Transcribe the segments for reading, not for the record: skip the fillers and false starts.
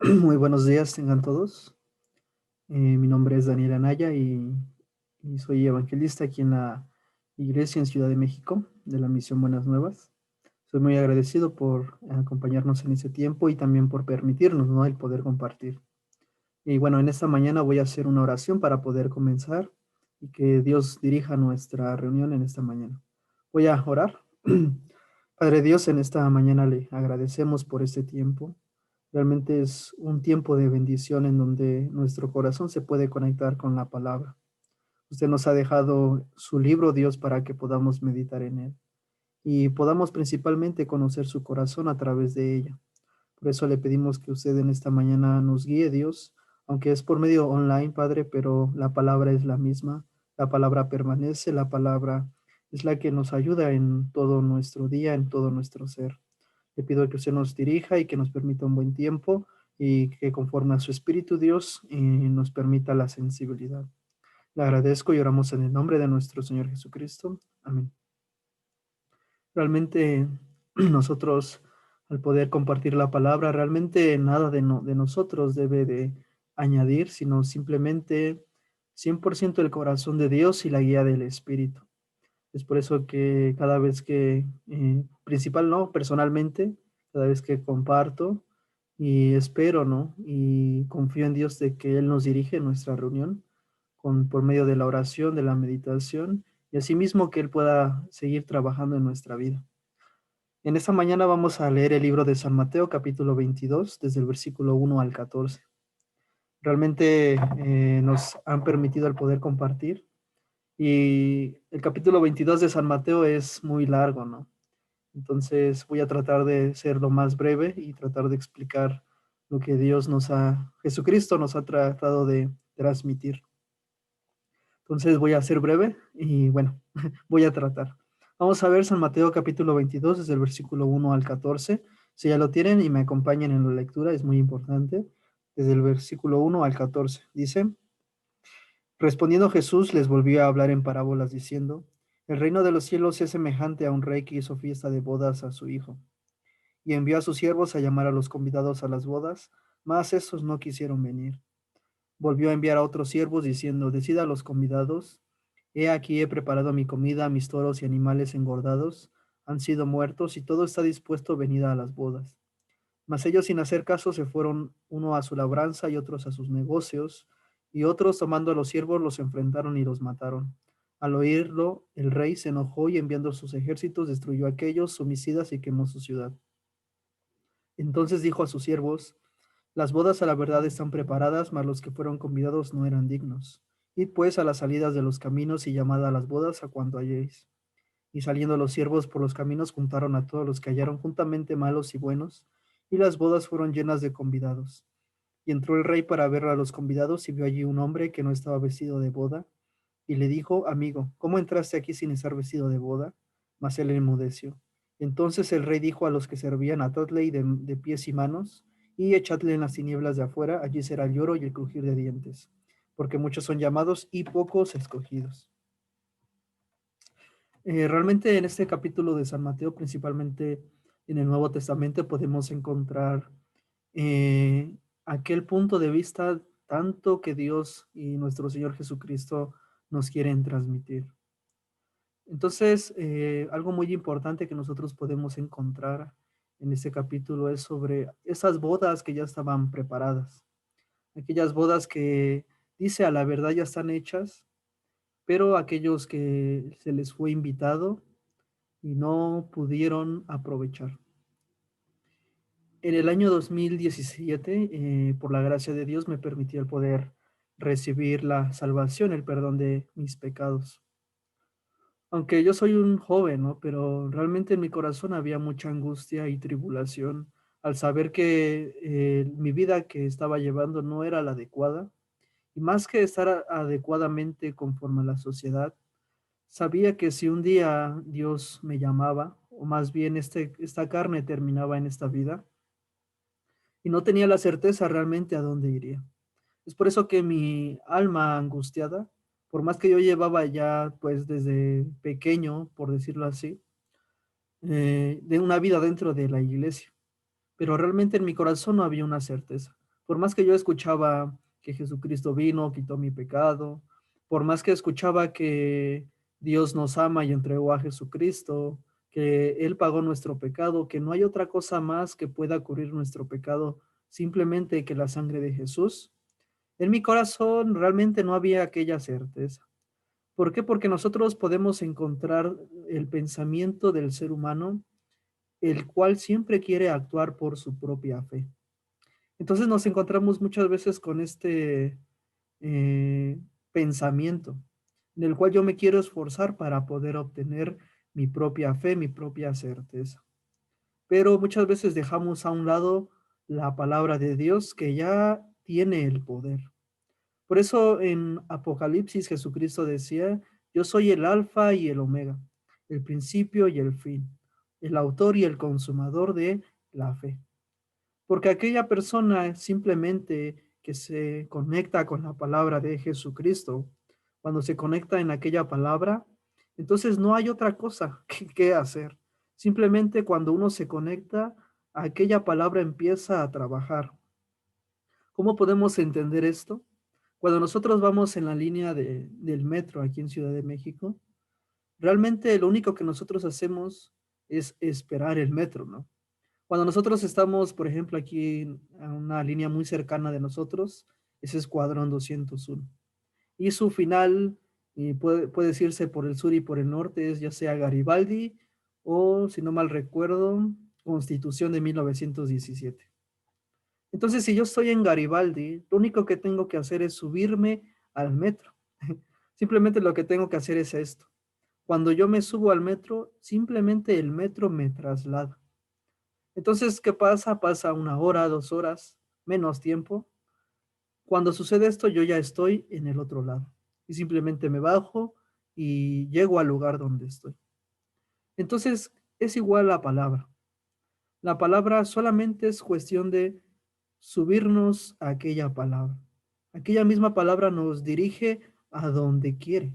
Muy buenos días, tengan todos. Mi nombre es Daniel Anaya y soy evangelista aquí en la iglesia en Ciudad de México, de la Misión Buenas Nuevas. Soy muy agradecido por acompañarnos en ese tiempo y también por permitirnos, ¿no?, el poder compartir. Y bueno, en esta mañana voy a hacer una oración para poder comenzar y que Dios dirija nuestra reunión en esta mañana. Voy a orar. Padre Dios, en esta mañana le agradecemos por este tiempo. Realmente es un tiempo de bendición en donde nuestro corazón se puede conectar con la palabra. Usted nos ha dejado su libro, Dios, para que podamos meditar en él y podamos principalmente conocer su corazón a través de ella. Por eso le pedimos que usted en esta mañana nos guíe, Dios, aunque es por medio online, Padre, pero la palabra es la misma, la palabra permanece, la palabra es la que nos ayuda en todo nuestro día, en todo nuestro ser. Le pido que usted nos dirija y que nos permita un buen tiempo y que conforme a su Espíritu, Dios, nos permita la sensibilidad. Le agradezco y oramos en el nombre de nuestro Señor Jesucristo. Amén. Realmente nosotros, al poder compartir la palabra, realmente nada de nosotros debe de añadir, sino simplemente 100% el corazón de Dios y la guía del Espíritu. Es por eso que cada vez que, principal, ¿no? Personalmente, cada vez que comparto y espero, ¿no? Y confío en Dios de que Él nos dirige en nuestra reunión por medio de la oración, de la meditación y asimismo que Él pueda seguir trabajando en nuestra vida. En esta mañana vamos a leer el libro de San Mateo, capítulo 22, desde el versículo 1 al 14. Realmente nos han permitido el poder compartir y el capítulo 22 de San Mateo es muy largo, ¿no? Entonces voy a tratar de ser lo más breve y tratar de explicar lo que Jesucristo nos ha tratado de transmitir. Entonces voy a ser breve y bueno, voy a tratar. Vamos a ver San Mateo capítulo 22 desde el versículo 1 al 14. Si ya lo tienen y me acompañan en la lectura, es muy importante. Desde el versículo 1 al 14. Dice: Respondiendo Jesús les volvió a hablar en parábolas diciendo: El reino de los cielos es semejante a un rey que hizo fiesta de bodas a su hijo, y envió a sus siervos a llamar a los convidados a las bodas, mas estos no quisieron venir. Volvió a enviar a otros siervos diciendo: Decid a los convidados: He aquí he preparado mi comida, mis toros y animales engordados han sido muertos, y todo está dispuesto, venid a las bodas. Mas ellos, sin hacer caso, se fueron, uno a su labranza y otros a sus negocios, y otros, tomando a los siervos, los enfrentaron y los mataron. Al oírlo, el rey se enojó y enviando sus ejércitos destruyó a aquellos homicidas y quemó su ciudad. Entonces dijo a sus siervos: Las bodas a la verdad están preparadas, mas los que fueron convidados no eran dignos. Id pues a las salidas de los caminos y llamad a las bodas a cuanto halléis. Y saliendo los siervos por los caminos, juntaron a todos los que hallaron juntamente, malos y buenos, y las bodas fueron llenas de convidados. Y entró el rey para ver a los convidados y vio allí un hombre que no estaba vestido de boda, y le dijo: Amigo, ¿cómo entraste aquí sin estar vestido de boda? Mas él enmudeció. Entonces el rey dijo a los que servían: Atadle de pies y manos, y echadle en las tinieblas de afuera, allí será el lloro y el crujir de dientes, porque muchos son llamados y pocos escogidos. Realmente en este capítulo de San Mateo, principalmente en el Nuevo Testamento, podemos encontrar eh, aquel punto de vista tanto que Dios y nuestro Señor Jesucristo nos quieren transmitir. Entonces, algo muy importante que nosotros podemos encontrar en este capítulo es sobre esas bodas que ya estaban preparadas, aquellas bodas que dice a la verdad ya están hechas, pero aquellos que se les fue invitado y no pudieron aprovechar. En el año 2017, por la gracia de Dios, me permitió el poder recibir la salvación, el perdón de mis pecados. Aunque yo soy un joven, ¿no? Pero realmente en mi corazón había mucha angustia y tribulación al saber que mi vida que estaba llevando no era la adecuada. Y más que estar adecuadamente conforme a la sociedad, sabía que si un día Dios me llamaba, o más bien esta carne terminaba en esta vida, y no tenía la certeza realmente a dónde iría. Es por eso que mi alma angustiada, por más que yo llevaba ya pues desde pequeño, por decirlo así, de una vida dentro de la iglesia, pero realmente en mi corazón no había una certeza. Por más que yo escuchaba que Jesucristo vino, quitó mi pecado, por más que escuchaba que Dios nos ama y entregó a Jesucristo, que Él pagó nuestro pecado, que no hay otra cosa más que pueda cubrir nuestro pecado, simplemente que la sangre de Jesús. En mi corazón realmente no había aquella certeza. ¿Por qué? Porque nosotros podemos encontrar el pensamiento del ser humano, el cual siempre quiere actuar por su propia fe. Entonces nos encontramos muchas veces con este pensamiento, en el cual yo me quiero esforzar para poder obtener mi propia fe, mi propia certeza. Pero muchas veces dejamos a un lado la palabra de Dios que ya tiene el poder. Por eso en Apocalipsis Jesucristo decía, yo soy el alfa y el omega, el principio y el fin, el autor y el consumador de la fe. Porque aquella persona simplemente que se conecta con la palabra de Jesucristo, cuando se conecta en aquella palabra, entonces no hay otra cosa que hacer. Simplemente cuando uno se conecta, aquella palabra empieza a trabajar. ¿Cómo podemos entender esto? Cuando nosotros vamos en la línea del metro aquí en Ciudad de México, realmente lo único que nosotros hacemos es esperar el metro, ¿no? Cuando nosotros estamos, por ejemplo, aquí en una línea muy cercana de nosotros, es Escuadrón 201. Y su final puede decirse por el sur y por el norte, es ya sea Garibaldi o, si no mal recuerdo, Constitución de 1917. Entonces, si yo estoy en Garibaldi, lo único que tengo que hacer es subirme al metro. Simplemente lo que tengo que hacer es esto. Cuando yo me subo al metro, simplemente el metro me traslada. Entonces, ¿qué pasa? Pasa una hora, 2 horas, menos tiempo. Cuando sucede esto, yo ya estoy en el otro lado y simplemente me bajo y llego al lugar donde estoy. Entonces, es igual la palabra. La palabra solamente es cuestión de subirnos a aquella palabra. Aquella misma palabra nos dirige a donde quiere.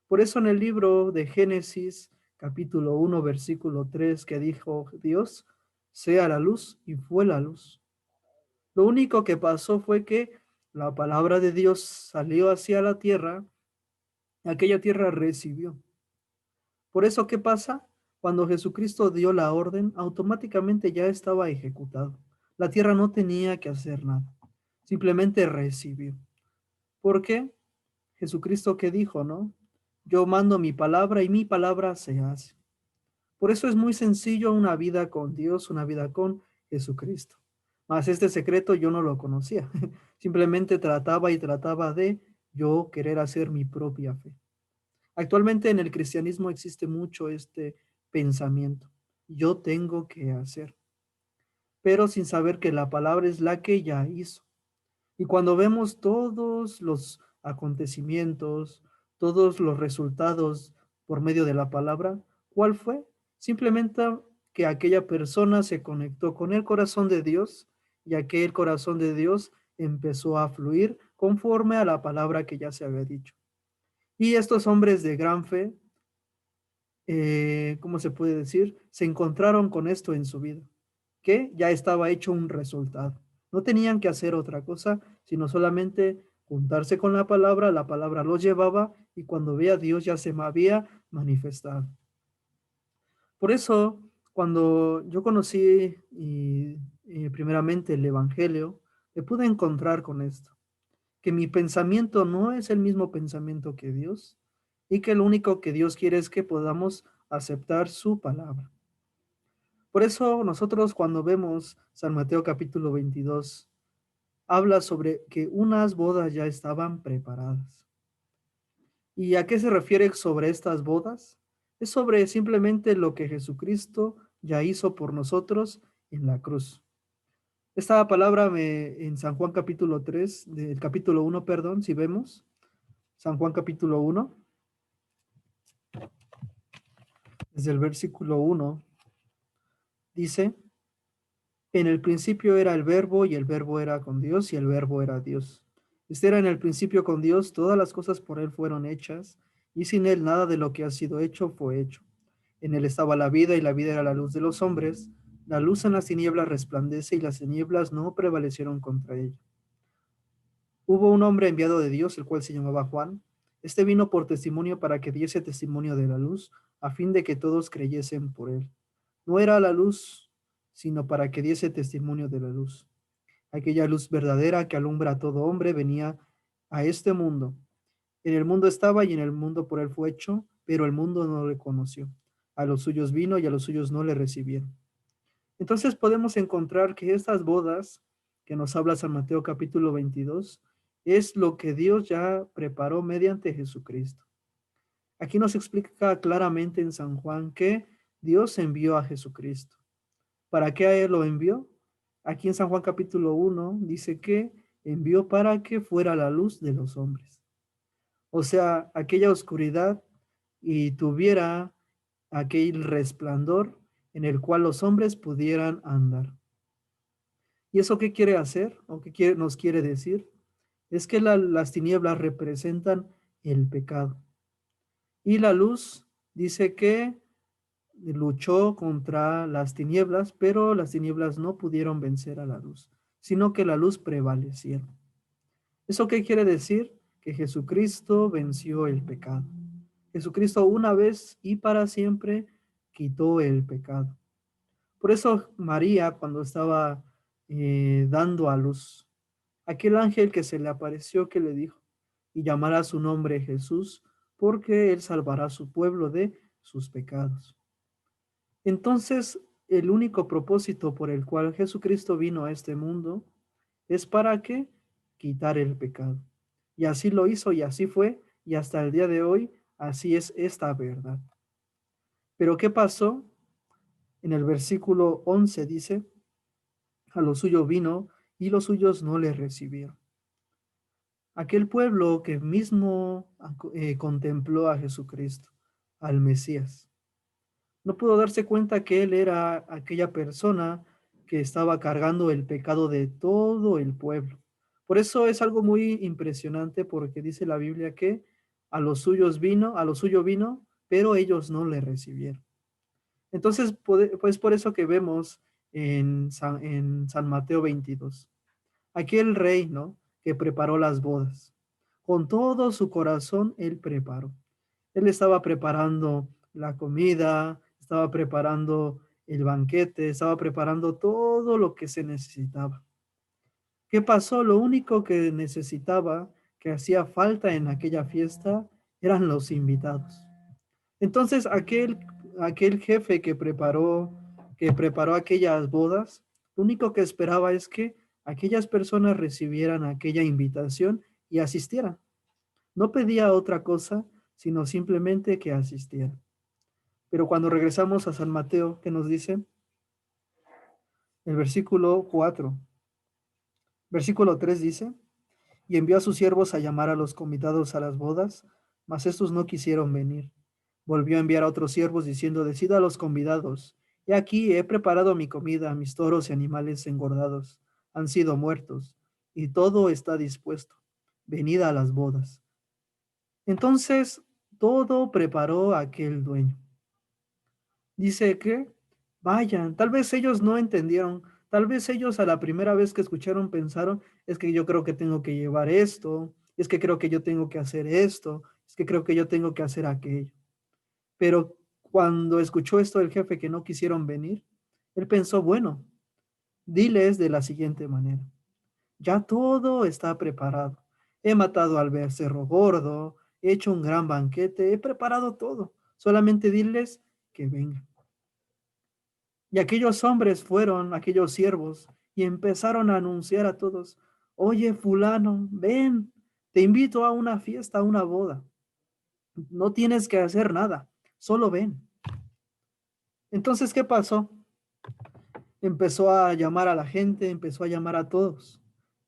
Por eso en el libro de Génesis, capítulo 1, versículo 3, que dijo Dios, sea la luz y fue la luz. Lo único que pasó fue que la palabra de Dios salió hacia la tierra, aquella tierra recibió. Por eso, ¿qué pasa? Cuando Jesucristo dio la orden, automáticamente ya estaba ejecutado. La tierra no tenía que hacer nada, simplemente recibió. ¿Por qué? Jesucristo que dijo, ¿no? Yo mando mi palabra y mi palabra se hace. Por eso es muy sencillo una vida con Dios, una vida con Jesucristo. Mas este secreto yo no lo conocía. Simplemente trataba y trataba de yo querer hacer mi propia fe. Actualmente en el cristianismo existe mucho este pensamiento. Yo tengo que hacer, pero sin saber que la palabra es la que ya hizo. Y cuando vemos todos los acontecimientos, todos los resultados por medio de la palabra, ¿cuál fue? Simplemente que aquella persona se conectó con el corazón de Dios y aquel corazón de Dios empezó a fluir conforme a la palabra que ya se había dicho. Y estos hombres de gran fe, ¿cómo se puede decir? Se encontraron con esto en su vida, que ya estaba hecho un resultado. No tenían que hacer otra cosa, sino solamente juntarse con la palabra los llevaba y cuando veía a Dios ya se me había manifestado. Por eso, cuando yo conocí primeramente el Evangelio, me pude encontrar con esto, que mi pensamiento no es el mismo pensamiento que Dios y que lo único que Dios quiere es que podamos aceptar su palabra. Por eso nosotros cuando vemos San Mateo capítulo 22, habla sobre que unas bodas ya estaban preparadas. ¿Y a qué se refiere sobre estas bodas? Es sobre simplemente lo que Jesucristo ya hizo por nosotros en la cruz. Esta palabra en San Juan capítulo 3, del capítulo 1, perdón, si vemos, San Juan capítulo 1, desde el versículo 1, dice, en el principio era el verbo y el verbo era con Dios y el verbo era Dios. Este era en el principio con Dios, todas las cosas por él fueron hechas y sin él nada de lo que ha sido hecho fue hecho. En él estaba la vida y la vida era la luz de los hombres. La luz en las tinieblas resplandece y las tinieblas no prevalecieron contra ella. Hubo un hombre enviado de Dios, el cual se llamaba Juan. Este vino por testimonio para que diese testimonio de la luz, a fin de que todos creyesen por él. No era la luz, sino para que diese testimonio de la luz. Aquella luz verdadera que alumbra a todo hombre venía a este mundo. En el mundo estaba y en el mundo por él fue hecho, pero el mundo no le conoció. A los suyos vino y a los suyos no le recibieron. Entonces podemos encontrar que estas bodas que nos habla San Mateo capítulo 22 es lo que Dios ya preparó mediante Jesucristo. Aquí nos explica claramente en San Juan que Dios envió a Jesucristo. ¿Para qué a él lo envió? Aquí en San Juan capítulo 1 dice que envió para que fuera la luz de los hombres. O sea, aquella oscuridad y tuviera aquel resplandor en el cual los hombres pudieran andar. ¿Y eso qué quiere hacer? ¿O qué nos quiere decir? Es que las tinieblas representan el pecado. Y la luz dice que luchó contra las tinieblas, pero las tinieblas no pudieron vencer a la luz, sino que la luz prevalecieron. ¿Eso qué quiere decir? Que Jesucristo venció el pecado. Jesucristo una vez y para siempre quitó el pecado. Por eso María, cuando estaba dando a luz, aquel ángel que se le apareció, que le dijo, y llamará su nombre Jesús, porque él salvará a su pueblo de sus pecados. Entonces, el único propósito por el cual Jesucristo vino a este mundo es para que quitar el pecado. Y así lo hizo y así fue, y hasta el día de hoy, así es esta verdad. Pero ¿qué pasó? En el versículo 11 dice, a lo suyo vino y los suyos no le recibieron. Aquel pueblo que mismo contempló a Jesucristo, al Mesías, no pudo darse cuenta que él era aquella persona que estaba cargando el pecado de todo el pueblo. Por eso es algo muy impresionante porque dice la Biblia que a los suyos vino, a lo suyo vino, pero ellos no le recibieron. Entonces, pues por eso que vemos en San Mateo 22, aquel rey, ¿no? Que preparó las bodas. Con todo su corazón, él preparó. Él estaba preparando la comida, estaba preparando el banquete, estaba preparando todo lo que se necesitaba. ¿Qué pasó? Lo único que necesitaba, que hacía falta en aquella fiesta, eran los invitados. Entonces, aquel jefe que preparó aquellas bodas, lo único que esperaba es que aquellas personas recibieran aquella invitación y asistieran. No pedía otra cosa, sino simplemente que asistieran. Pero cuando regresamos a San Mateo, ¿qué nos dice? El versículo 4. Versículo 3 dice, y envió a sus siervos a llamar a los convidados a las bodas, mas estos no quisieron venir. Volvió a enviar a otros siervos diciendo, decid a los convidados, he aquí, he preparado mi comida, mis toros y animales engordados han sido muertos, y todo está dispuesto. Venid a las bodas. Entonces, todo preparó aquel dueño. Dice que vayan, tal vez ellos no entendieron, tal vez ellos a la primera vez que escucharon pensaron, es que yo creo que tengo que llevar esto, es que creo que yo tengo que hacer esto, es que creo que yo tengo que hacer aquello. Pero cuando escuchó esto el jefe que no quisieron venir, él pensó, bueno, diles de la siguiente manera, ya todo está preparado. He matado al becerro gordo, he hecho un gran banquete, he preparado todo. Solamente diles que vengan. Y aquellos hombres fueron, aquellos siervos, y empezaron a anunciar a todos, oye, fulano, ven, te invito a una fiesta, a una boda. No tienes que hacer nada, solo ven. Entonces, ¿qué pasó? Empezó a llamar a la gente, empezó a llamar a todos.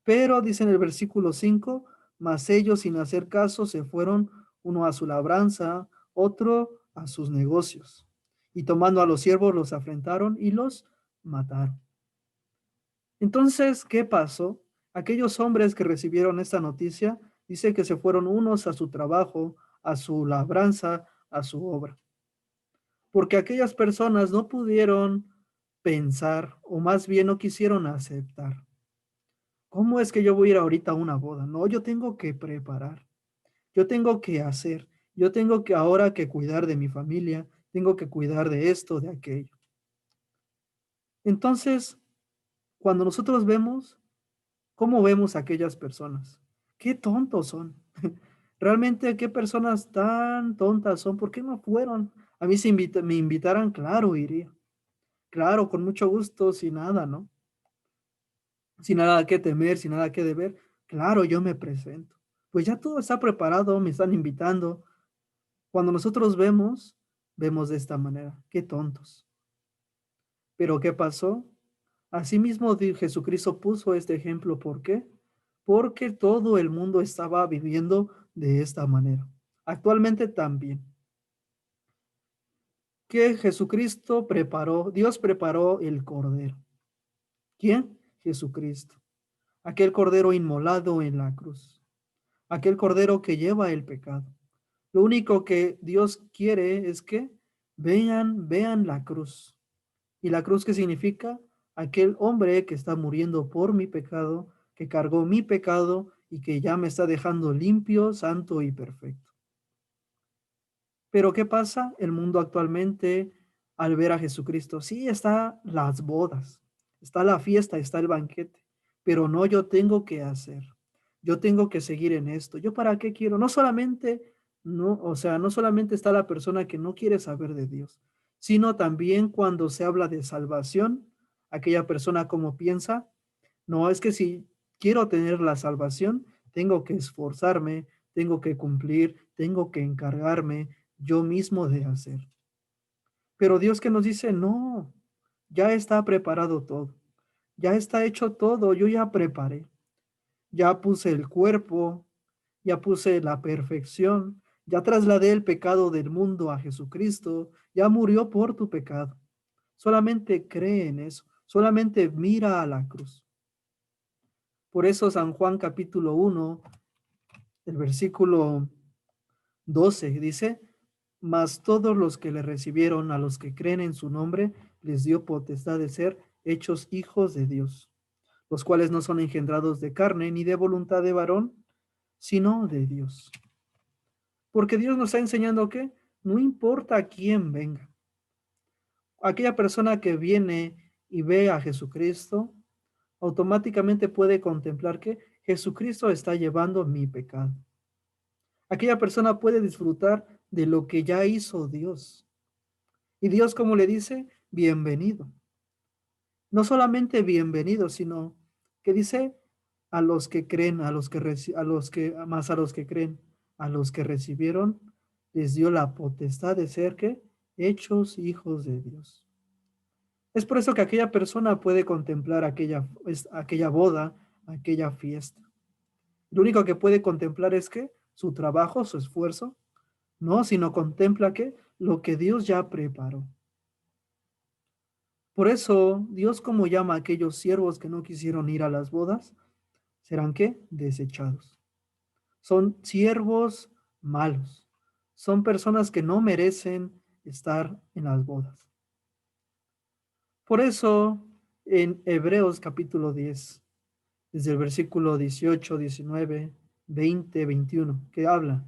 Pero dice en el versículo 5, mas ellos sin hacer caso se fueron, uno a su labranza, otro a sus negocios. Y tomando a los siervos los afrentaron y los mataron. Entonces, ¿qué pasó? Aquellos hombres que recibieron esta noticia, dice que se fueron unos a su trabajo, a su labranza, a su obra. Porque aquellas personas no pudieron pensar, o más bien no quisieron aceptar. ¿Cómo es que yo voy a ir ahorita a una boda? No, yo tengo que preparar, yo tengo que hacer, yo tengo que ahora que cuidar de mi familia, tengo que cuidar de esto, de aquello. Entonces, cuando nosotros vemos, ¿cómo vemos a aquellas personas? Qué tontos son. Realmente, qué personas tan tontas son. ¿Por qué no fueron? A mí si me invitaran, claro, iría. Claro, con mucho gusto, sin nada, ¿no? Sin nada que temer, sin nada que deber. Claro, yo me presento. Pues ya todo está preparado, me están invitando. Cuando nosotros vemos, vemos de esta manera. Qué tontos. Pero ¿qué pasó? Asimismo, Jesucristo puso este ejemplo. ¿Por qué? Porque todo el mundo estaba viviendo de esta manera. Actualmente también. Que Jesucristo preparó, Dios preparó el cordero. ¿Quién? Jesucristo. Aquel cordero inmolado en la cruz. Aquel cordero que lleva el pecado. Lo único que Dios quiere es que vean la cruz. ¿Y la cruz qué significa? Aquel hombre que está muriendo por mi pecado, que cargó mi pecado y que ya me está dejando limpio, santo y perfecto. Pero ¿qué pasa? El mundo actualmente, al ver a Jesucristo, sí está las bodas, está la fiesta, está el banquete, pero no, yo tengo que hacer, yo tengo que seguir en esto. ¿Yo para qué quiero? No solamente, no, o sea, no solamente está la persona que no quiere saber de Dios, sino también cuando se habla de salvación, aquella persona como piensa, no, es que si quiero tener la salvación, tengo que esforzarme, tengo que cumplir, tengo que encargarme yo mismo de hacer. Pero Dios que nos dice, no, ya está preparado todo, ya está hecho todo, yo ya preparé, ya puse el cuerpo, ya puse la perfección, ya trasladé el pecado del mundo a Jesucristo, ya murió por tu pecado. Solamente cree en eso, solamente mira a la cruz. Por eso San Juan capítulo 1, el versículo 12 dice, mas todos los que le recibieron, a los que creen en su nombre, les dio potestad de ser hechos hijos de Dios, los cuales no son engendrados de carne ni de voluntad de varón, sino de Dios. Porque Dios nos está enseñando que no importa quién venga, aquella persona que viene y ve a Jesucristo, automáticamente puede contemplar que Jesucristo está llevando mi pecado. Aquella persona puede disfrutar de lo que ya hizo Dios. Y Dios, como le dice, bienvenido. No solamente bienvenido, sino que dice a los que creen, más a los que creen, a los que recibieron, les dio la potestad de ser que hechos hijos de Dios. Es por eso que aquella persona puede contemplar aquella boda, aquella fiesta. Lo único que puede contemplar es que su trabajo, su esfuerzo, no, sino contempla que lo que Dios ya preparó. Por eso, Dios como llama a aquellos siervos que no quisieron ir a las bodas, serán ¿qué? Desechados. Son siervos malos. Son personas que no merecen estar en las bodas. Por eso, en Hebreos capítulo 10, desde el versículo 18, 19, 20, 21, que habla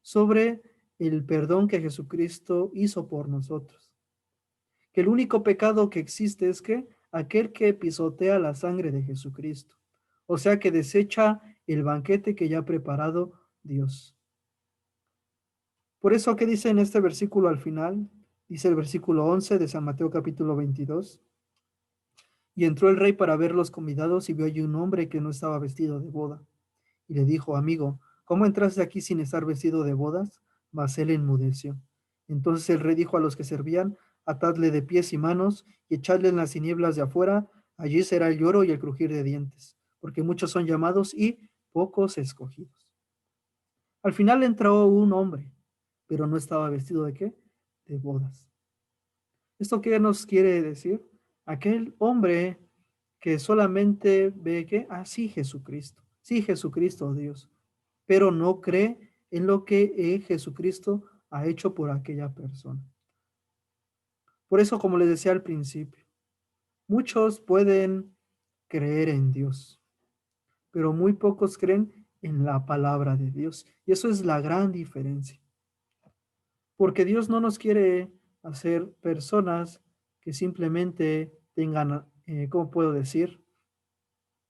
sobre el perdón que Jesucristo hizo por nosotros. Que el único pecado que existe es que aquel que pisotea la sangre de Jesucristo, o sea que desecha el banquete que ya ha preparado Dios. Por eso, ¿qué dice en este versículo al final? Dice el versículo 11 de San Mateo capítulo 22. Y entró el rey para ver los convidados y vio allí un hombre que no estaba vestido de boda. Y le dijo, amigo, ¿cómo entraste aquí sin estar vestido de bodas? Mas él enmudeció. Entonces el rey dijo a los que servían, atadle de pies y manos y echadle en las tinieblas de afuera, allí será el lloro y el crujir de dientes, porque muchos son llamados y pocos escogidos. Al final entró un hombre, pero no estaba vestido de qué? De bodas. ¿Esto qué nos quiere decir? Aquel hombre que solamente ve que, sí, Jesucristo, sí, Jesucristo, Dios, pero no cree en lo que Jesucristo ha hecho por aquella persona. Por eso, como les decía al principio, muchos pueden creer en Dios, pero muy pocos creen en la palabra de Dios. Y eso es la gran diferencia. Porque Dios no nos quiere hacer personas que simplemente tengan, ¿cómo puedo decir?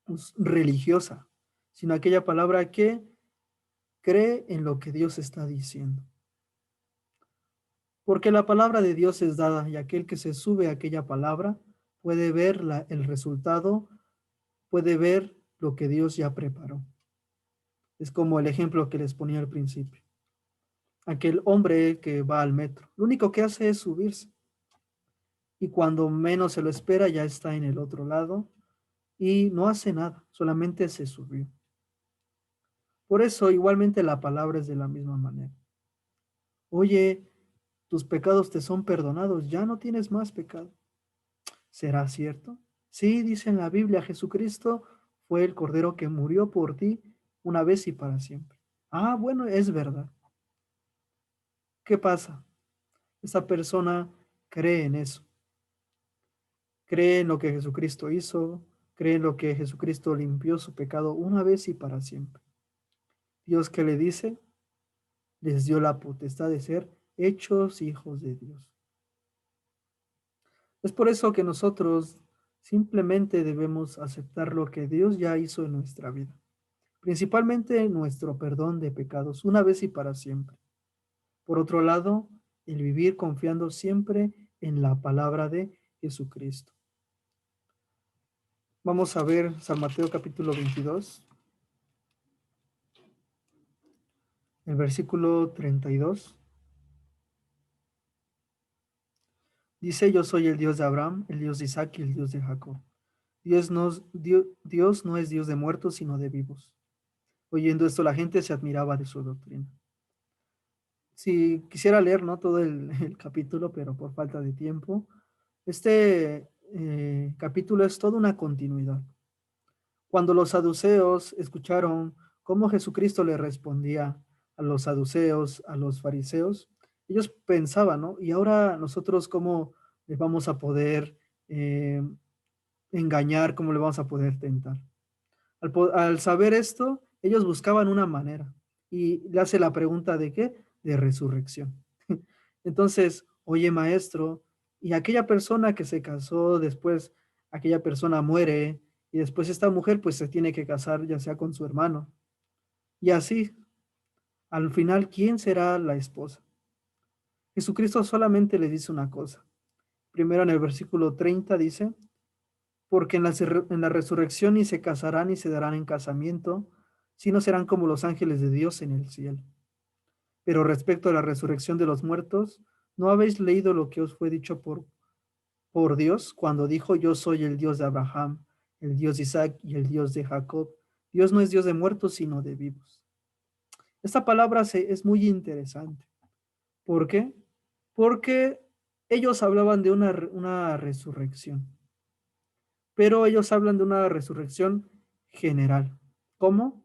Pues, religiosa, sino aquella palabra que cree en lo que Dios está diciendo. Porque la palabra de Dios es dada y aquel que se sube a aquella palabra puede ver el resultado, puede ver lo que Dios ya preparó. Es como el ejemplo que les ponía al principio. Aquel hombre que va al metro, lo único que hace es subirse y cuando menos se lo espera ya está en el otro lado y no hace nada, solamente se subió. Por eso igualmente la palabra es de la misma manera. Oye, tus pecados te son perdonados, ya no tienes más pecado. ¿Será cierto? Sí, dice en la Biblia, Jesucristo fue el Cordero que murió por ti una vez y para siempre. Ah, bueno, es verdad. ¿Qué pasa? Esa persona cree en eso, cree en lo que Jesucristo hizo, cree en lo que Jesucristo limpió su pecado una vez y para siempre. Dios, ¿qué le dice? Les dio la potestad de ser hechos hijos de Dios. Es por eso que nosotros simplemente debemos aceptar lo que Dios ya hizo en nuestra vida, principalmente nuestro perdón de pecados, una vez y para siempre. Por otro lado, el vivir confiando siempre en la palabra de Jesucristo. Vamos a ver San Mateo capítulo 22, el versículo 32. Dice, yo soy el Dios de Abraham, el Dios de Isaac y el Dios de Jacob. Dios no es Dios de muertos, sino de vivos. Oyendo esto, la gente se admiraba de su doctrina. Si quisiera leer, ¿no? Todo el capítulo, pero por falta de tiempo, este capítulo es toda una continuidad. Cuando los saduceos escucharon cómo Jesucristo le respondía a los saduceos, a los fariseos, ellos pensaban, ¿no? Y ahora nosotros, ¿cómo les vamos a poder engañar? ¿Cómo le vamos a poder tentar? Al saber esto, ellos buscaban una manera y le hace la pregunta de qué, de resurrección. Entonces, oye maestro, y aquella persona que se casó después, aquella persona muere y después esta mujer pues se tiene que casar ya sea con su hermano. Y así, al final, ¿quién será la esposa? Jesucristo solamente le dice una cosa. Primero en el versículo 30 dice, porque en la resurrección ni se casarán ni se darán en casamiento, sino serán como los ángeles de Dios en el cielo. Pero respecto a la resurrección de los muertos, ¿no habéis leído lo que os fue dicho por Dios cuando dijo, yo soy el Dios de Abraham, el Dios de Isaac y el Dios de Jacob? Dios no es Dios de muertos, sino de vivos. Esta palabra es muy interesante. ¿Por qué? Porque ellos hablaban de una resurrección, pero ellos hablan de una resurrección general. ¿Cómo?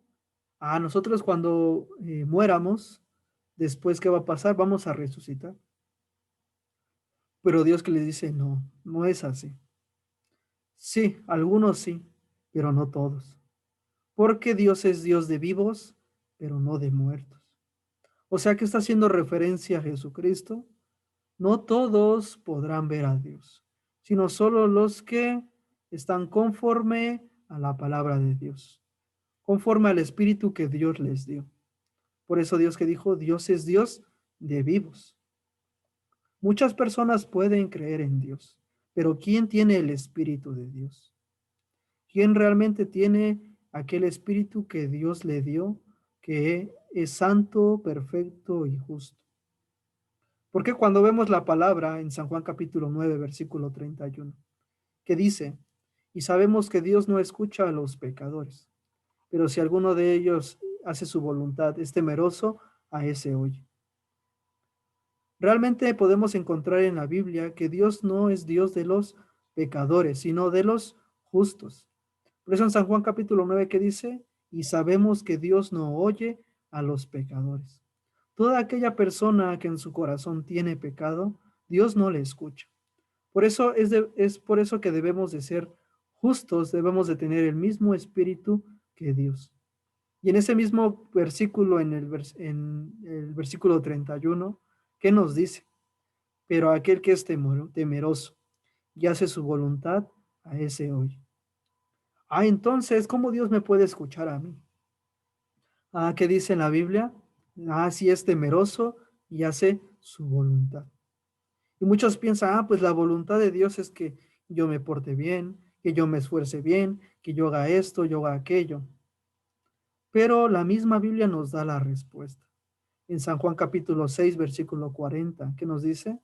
A nosotros cuando muéramos, después, ¿qué va a pasar? Vamos a resucitar. Pero Dios que les dice, no, no es así. Sí, algunos sí, pero no todos. Porque Dios es Dios de vivos, pero no de muertos. O sea que está haciendo referencia a Jesucristo. No todos podrán ver a Dios, sino solo los que están conforme a la palabra de Dios, conforme al Espíritu que Dios les dio. Por eso Dios que dijo, Dios es Dios de vivos. Muchas personas pueden creer en Dios, pero ¿quién tiene el Espíritu de Dios? ¿Quién realmente tiene aquel Espíritu que Dios le dio, que es santo, perfecto y justo? Porque cuando vemos la palabra en San Juan capítulo 9, versículo 31, que dice, y sabemos que Dios no escucha a los pecadores, pero si alguno de ellos hace su voluntad, es temeroso, a ese oye. Realmente podemos encontrar en la Biblia que Dios no es Dios de los pecadores, sino de los justos. Por eso en San Juan capítulo 9 que dice, y sabemos que Dios no oye a los pecadores. Toda aquella persona que en su corazón tiene pecado, Dios no le escucha. Por eso es por eso que debemos de ser justos, debemos de tener el mismo espíritu que Dios. Y en ese mismo versículo, en el versículo 31, ¿qué nos dice? Pero aquel que es temeroso y hace su voluntad, a ese oye. Ah, entonces, ¿cómo Dios me puede escuchar a mí? Ah, ¿qué dice en la Biblia? Ah, sí es temeroso y hace su voluntad. Y muchos piensan, ah, pues la voluntad de Dios es que yo me porte bien, que yo me esfuerce bien, que yo haga esto, yo haga aquello. Pero la misma Biblia nos da la respuesta. En San Juan capítulo 6, versículo 40, ¿qué nos dice?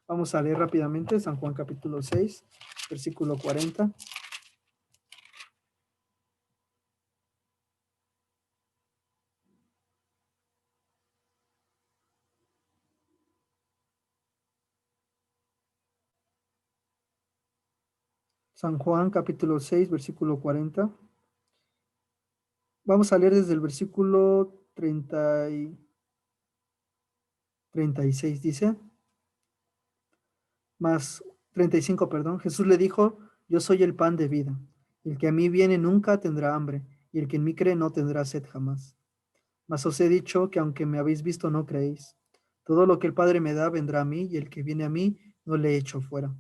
Vamos a leer rápidamente San Juan capítulo 6, versículo 40. San Juan capítulo 6, versículo 40. Vamos a leer desde el versículo 36, dice, más 35, perdón. Jesús le dijo, yo soy el pan de vida. El que a mí viene nunca tendrá hambre, y el que en mí cree no tendrá sed jamás. Mas os he dicho que aunque me habéis visto, no creéis. Todo lo que el Padre me da vendrá a mí, y el que viene a mí no le echo fuera.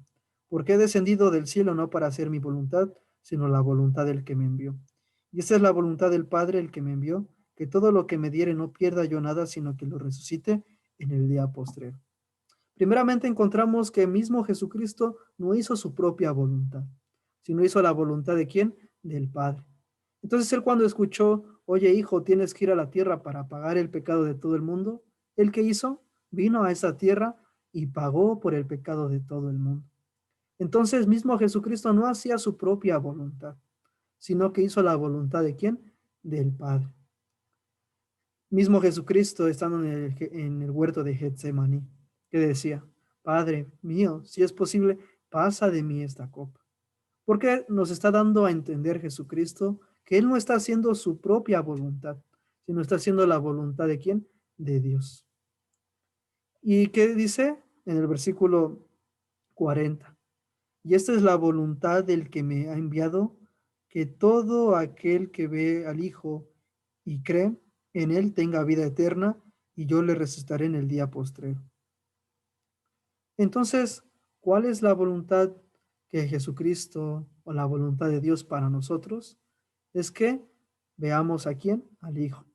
Porque he descendido del cielo no para hacer mi voluntad, sino la voluntad del que me envió. Y esta es la voluntad del Padre, el que me envió, que todo lo que me diere no pierda yo nada, sino que lo resucite en el día postrero. Primeramente encontramos que mismo Jesucristo no hizo su propia voluntad, sino hizo la voluntad de quién? Del Padre. Entonces él cuando escuchó, oye hijo, tienes que ir a la tierra para pagar el pecado de todo el mundo, ¿él qué hizo? Vino a esa tierra y pagó por el pecado de todo el mundo. Entonces mismo Jesucristo no hacía su propia voluntad, sino que hizo la voluntad de quién? Del Padre. Mismo Jesucristo estando en el huerto de Getsemaní, que decía, Padre mío, si es posible, pasa de mí esta copa. Porque nos está dando a entender Jesucristo que Él no está haciendo su propia voluntad, sino está haciendo la voluntad de quién? De Dios. ¿Y qué dice en el versículo 40? Y esta es la voluntad del que me ha enviado, que todo aquel que ve al Hijo y cree en Él tenga vida eterna, y yo le resucitaré en el día postrero. Entonces, ¿cuál es la voluntad que Jesucristo o la voluntad de Dios para nosotros? Es que veamos a quién, al Hijo.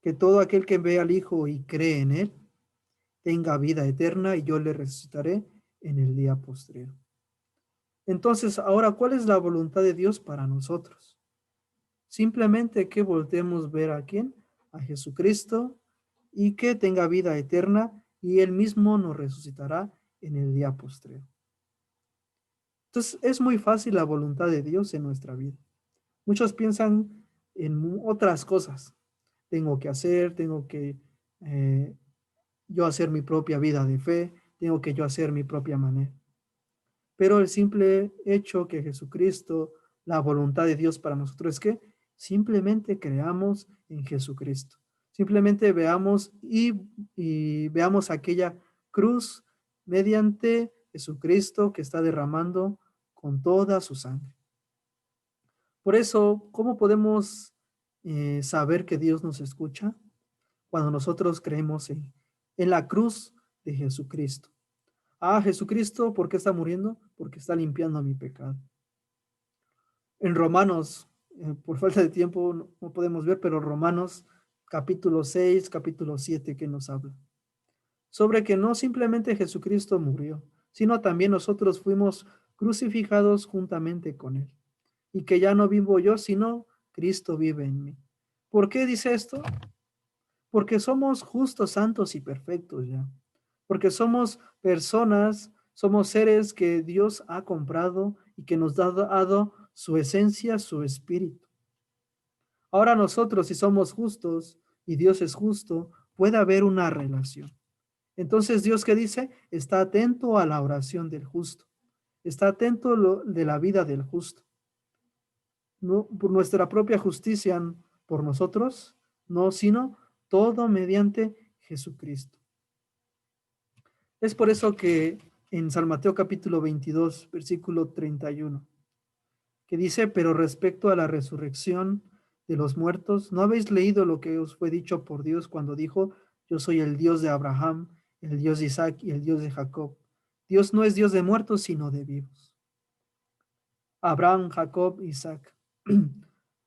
Que todo aquel que ve al Hijo y cree en Él tenga vida eterna, y yo le resucitaré en el día postrero. Entonces, ahora, ¿cuál es la voluntad de Dios para nosotros? Simplemente que volteemos ver a quién, a Jesucristo, y que tenga vida eterna, y Él mismo nos resucitará en el día postrero. Entonces, es muy fácil la voluntad de Dios en nuestra vida. Muchos piensan en otras cosas. Tengo que hacer, tengo que yo hacer mi propia vida de fe, tengo que yo hacer mi propia manera. Pero el simple hecho que Jesucristo, la voluntad de Dios para nosotros es que simplemente creamos en Jesucristo. Simplemente veamos y veamos aquella cruz mediante Jesucristo que está derramando con toda su sangre. Por eso, ¿cómo podemos saber que Dios nos escucha? Cuando nosotros creemos en la cruz de Jesucristo. Ah, Jesucristo, ¿por qué está muriendo? Porque está limpiando mi pecado. En Romanos, por falta de tiempo no podemos ver, pero Romanos capítulo 6, capítulo 7, que nos habla sobre que no simplemente Jesucristo murió, sino también nosotros fuimos crucificados juntamente con Él. Y que ya no vivo yo, sino Cristo vive en mí. ¿Por qué dice esto? Porque somos justos, santos y perfectos ya. Porque somos personas, somos seres que Dios ha comprado y que nos ha dado su esencia, su espíritu. Ahora nosotros, si somos justos y Dios es justo, puede haber una relación. Entonces, Dios, ¿qué dice? Está atento a la oración del justo. Está atento de la vida del justo. No por nuestra propia justicia, por nosotros, no, sino todo mediante Jesucristo. Es por eso que en San Mateo capítulo 22, versículo 31, que dice, pero respecto a la resurrección de los muertos, ¿no habéis leído lo que os fue dicho por Dios cuando dijo, yo soy el Dios de Abraham, el Dios de Isaac y el Dios de Jacob? Dios no es Dios de muertos, sino de vivos. Abraham, Jacob, Isaac.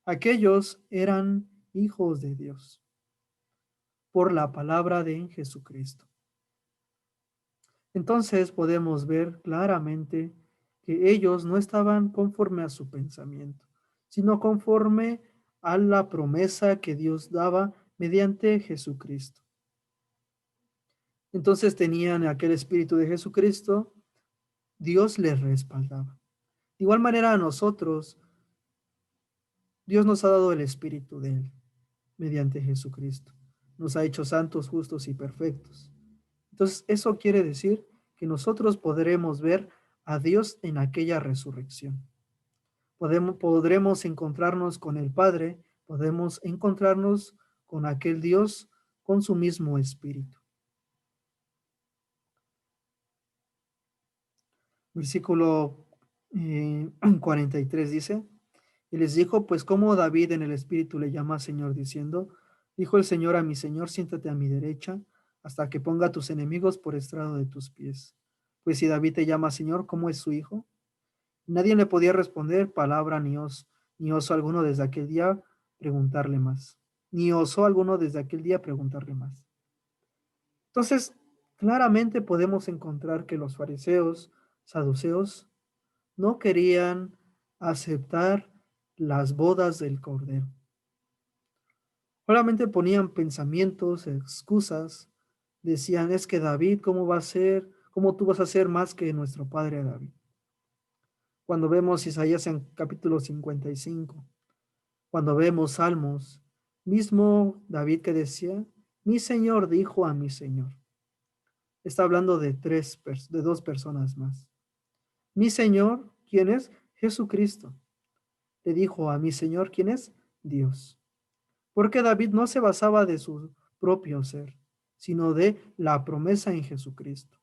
Aquellos eran hijos de Dios por la palabra de Jesucristo. Entonces podemos ver claramente que ellos no estaban conforme a su pensamiento, sino conforme a la promesa que Dios daba mediante Jesucristo. Entonces tenían aquel espíritu de Jesucristo, Dios les respaldaba. De igual manera a nosotros, Dios nos ha dado el espíritu de Él mediante Jesucristo. Nos ha hecho santos, justos y perfectos. Entonces, eso quiere decir que nosotros podremos ver a Dios en aquella resurrección. Podremos encontrarnos con el Padre, podemos encontrarnos con aquel Dios con su mismo espíritu. Versículo 43 dice, y les dijo, pues como David en el espíritu le llama Señor diciendo, dijo el Señor a mi Señor, siéntate a mi derecha hasta que ponga a tus enemigos por estrado de tus pies. Pues si David te llama Señor, ¿cómo es su hijo? Nadie le podía responder palabra ni oso alguno desde aquel día preguntarle más. Ni osó alguno desde aquel día preguntarle más. Entonces, claramente podemos encontrar que los fariseos, saduceos, no querían aceptar las bodas del Cordero. Solamente ponían pensamientos, excusas, decían, es que David, ¿cómo va a ser? ¿Cómo tú vas a ser más que nuestro padre David? Cuando vemos Isaías en capítulo 55, cuando vemos Salmos, mismo David que decía, mi Señor dijo a mi Señor. Está hablando de dos personas más. Mi Señor, ¿quién es? Jesucristo. Le dijo a mi Señor, ¿quién es? Dios. Porque David no se basaba de su propio ser, sino de la promesa en Jesucristo.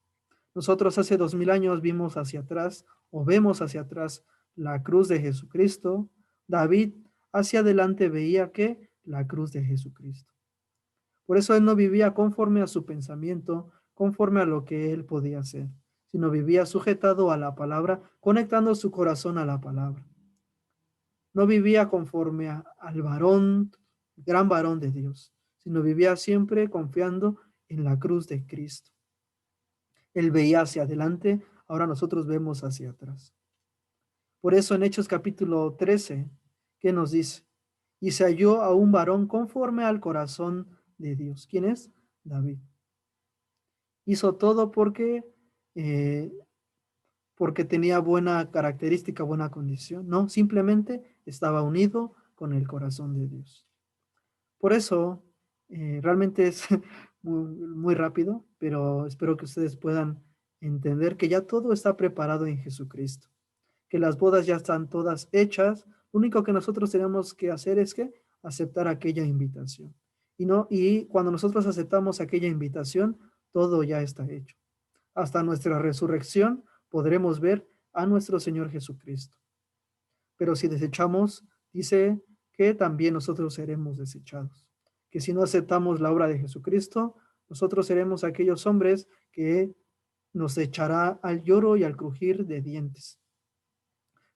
Nosotros hace 2000 años vimos hacia atrás o vemos hacia atrás la cruz de Jesucristo. David hacia adelante veía que la cruz de Jesucristo. Por eso él no vivía conforme a su pensamiento, conforme a lo que él podía hacer, sino vivía sujetado a la palabra, conectando su corazón a la palabra. No vivía conforme al varón, gran varón de Dios, sino vivía siempre confiando en la cruz de Cristo. Él veía hacia adelante, ahora nosotros vemos hacia atrás. Por eso en Hechos capítulo 13, ¿qué nos dice? Y se halló a un varón conforme al corazón de Dios. ¿Quién es? David. Hizo todo eh, porque tenía buena característica, buena condición. No, simplemente estaba unido con el corazón de Dios. Por eso, realmente es muy rápido, pero espero que ustedes puedan entender que ya todo está preparado en Jesucristo, que las bodas ya están todas hechas. Lo único que nosotros tenemos que hacer es que aceptar aquella invitación. Y cuando nosotros aceptamos aquella invitación, todo ya está hecho. Hasta nuestra resurrección podremos ver a nuestro Señor Jesucristo. Pero si desechamos, dice que también nosotros seremos desechados. Que si no aceptamos la obra de Jesucristo, nosotros seremos aquellos hombres que nos echará al lloro y al crujir de dientes.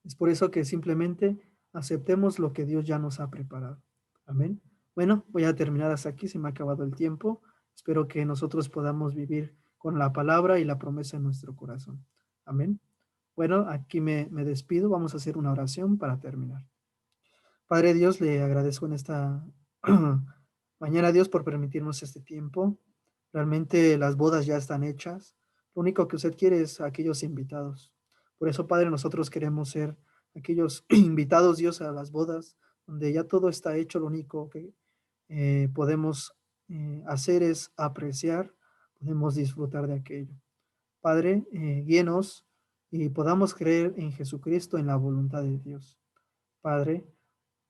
Es por eso que simplemente aceptemos lo que Dios ya nos ha preparado. Amén. Bueno, voy a terminar hasta aquí, se me ha acabado el tiempo. Espero que nosotros podamos vivir con la palabra y la promesa en nuestro corazón. Amén. Bueno, aquí me despido. Vamos a hacer una oración para terminar. Padre Dios, le agradezco en esta mañana, Dios, por permitirnos este tiempo. Realmente las bodas ya están hechas. Lo único que usted quiere es aquellos invitados. Por eso, Padre, nosotros queremos ser aquellos invitados, Dios, a las bodas, donde ya todo está hecho. Lo único que podemos hacer es apreciar, podemos disfrutar de aquello. Padre, guíenos y podamos creer en Jesucristo, en la voluntad de Dios. Padre,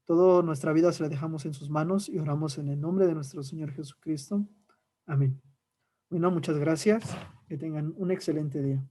toda nuestra vida se la dejamos en sus manos y oramos en el nombre de nuestro Señor Jesucristo. Amén. Bueno, muchas gracias. Que tengan un excelente día.